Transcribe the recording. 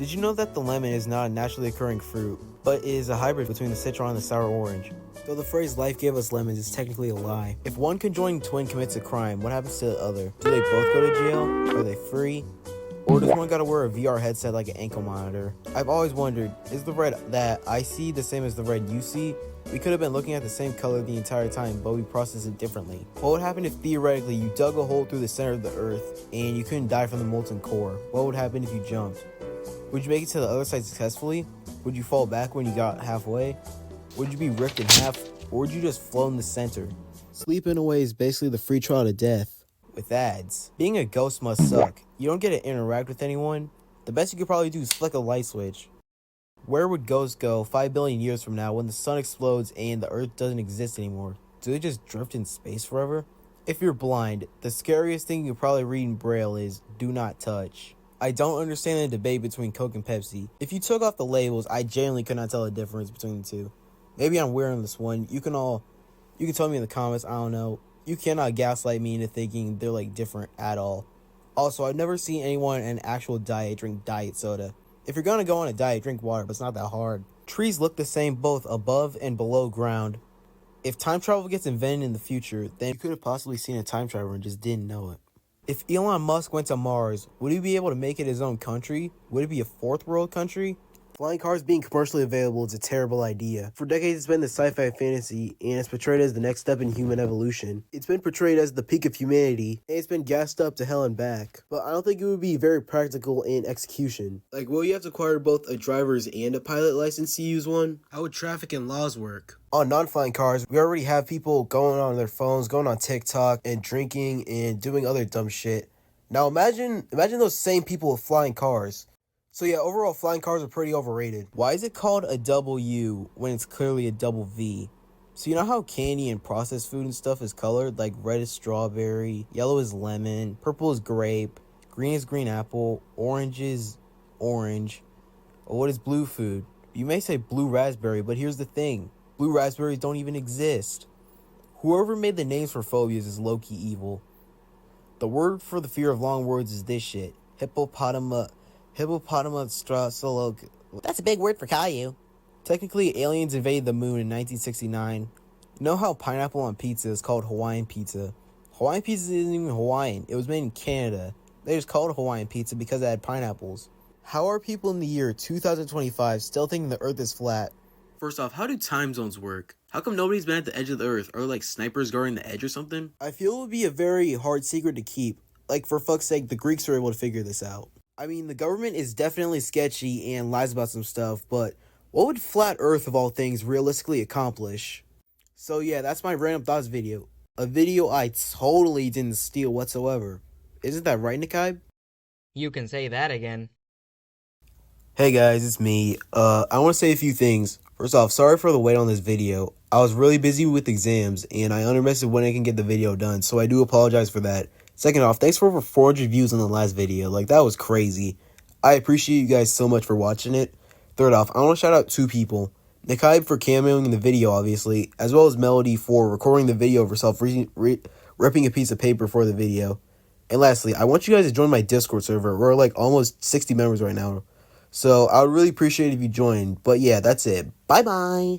Did you know that the lemon is not a naturally occurring fruit, but is a hybrid between the citron and the sour orange? So the phrase life gave us lemons is technically a lie. If one conjoined twin commits a crime, what happens to the other? Do they both go to jail? Are they free? Or does one gotta wear a VR headset like an ankle monitor? I've always wondered, is the red that I see the same as the red you see? We could have been looking at the same color the entire time, but we process it differently. What would happen if theoretically you dug a hole through the center of the earth and you couldn't die from the molten core? What would happen if you jumped? Would you make it to the other side successfully? Would you fall back when you got halfway? Would you be ripped in half? Or would you just float in the center? Sleeping away is basically the free trial to death. With ads. Being a ghost must suck. You don't get to interact with anyone. The best you could probably do is flick a light switch. Where would ghosts go 5 billion years from now when the sun explodes and the earth doesn't exist anymore? Do they just drift in space forever? If you're blind, the scariest thing you probably read in Braille is, do not touch. I don't understand the debate between Coke and Pepsi. If you took off the labels, I genuinely could not tell the difference between the two. Maybe I'm weird on this one. You can tell me in the comments, I don't know. You cannot gaslight me into thinking they're like different at all. Also, I've never seen anyone in an actual diet drink diet soda. If you're gonna go on a diet, drink water, but it's not that hard. Trees look the same both above and below ground. If time travel gets invented in the future, then you could have possibly seen a time traveler and just didn't know it. If Elon Musk went to Mars, would he be able to make it his own country? Would it be a fourth world country? Flying cars being commercially available is a terrible idea. For decades, it's been the sci-fi fantasy, and it's portrayed as the next step in human evolution. It's been portrayed as the peak of humanity, and it's been gassed up to hell and back. But I don't think it would be very practical in execution. Like, will you have to acquire both a driver's and a pilot license to use one? How would traffic and laws work? On non-flying cars, we already have people going on their phones, going on TikTok, and drinking and doing other dumb shit. Now imagine those same people with flying cars. So yeah, overall, flying cars are pretty overrated. Why is it called a double U when it's clearly a double V? So you know how candy and processed food and stuff is colored? Like red is strawberry, yellow is lemon, purple is grape, green is green apple, orange is orange. Or what is blue food? You may say blue raspberry, but here's the thing. Blue raspberries don't even exist. Whoever made the names for phobias is low-key evil. The word for the fear of long words is this shit. Hippopotamostrausolog. That's a big word for Caillou. Technically, aliens invaded the moon in 1969. You know how pineapple on pizza is called Hawaiian pizza? Hawaiian pizza isn't even Hawaiian. It was made in Canada. They just called it Hawaiian pizza because it had pineapples. How are people in the year 2025 still thinking the earth is flat? First off, how do time zones work? How come nobody's been at the edge of the earth? Are like snipers guarding the edge or something? I feel it would be a very hard secret to keep. Like, for fuck's sake, the Greeks were able to figure this out. I mean, the government is definitely sketchy and lies about some stuff, but what would flat earth of all things realistically accomplish? So yeah, that's my random thoughts video. A video I totally didn't steal whatsoever. Isn't that right, Nikaib? You can say that again. Hey guys, it's me. I want to say a few things. First off, sorry for the wait on this video. I was really busy with exams, and I underestimated when I can get the video done, so I do apologize for that. Second off, thanks for over 400 views on the last video. Like, that was crazy. I appreciate you guys so much for watching it. Third off, I want to shout out 2 people. Nikaib for cameoing in the video, obviously, as well as Melody for recording the video of herself ripping a piece of paper for the video. And lastly, I want you guys to join my Discord server. We're like almost 60 members right now. So I would really appreciate it if you joined. But yeah, that's it. Bye-bye.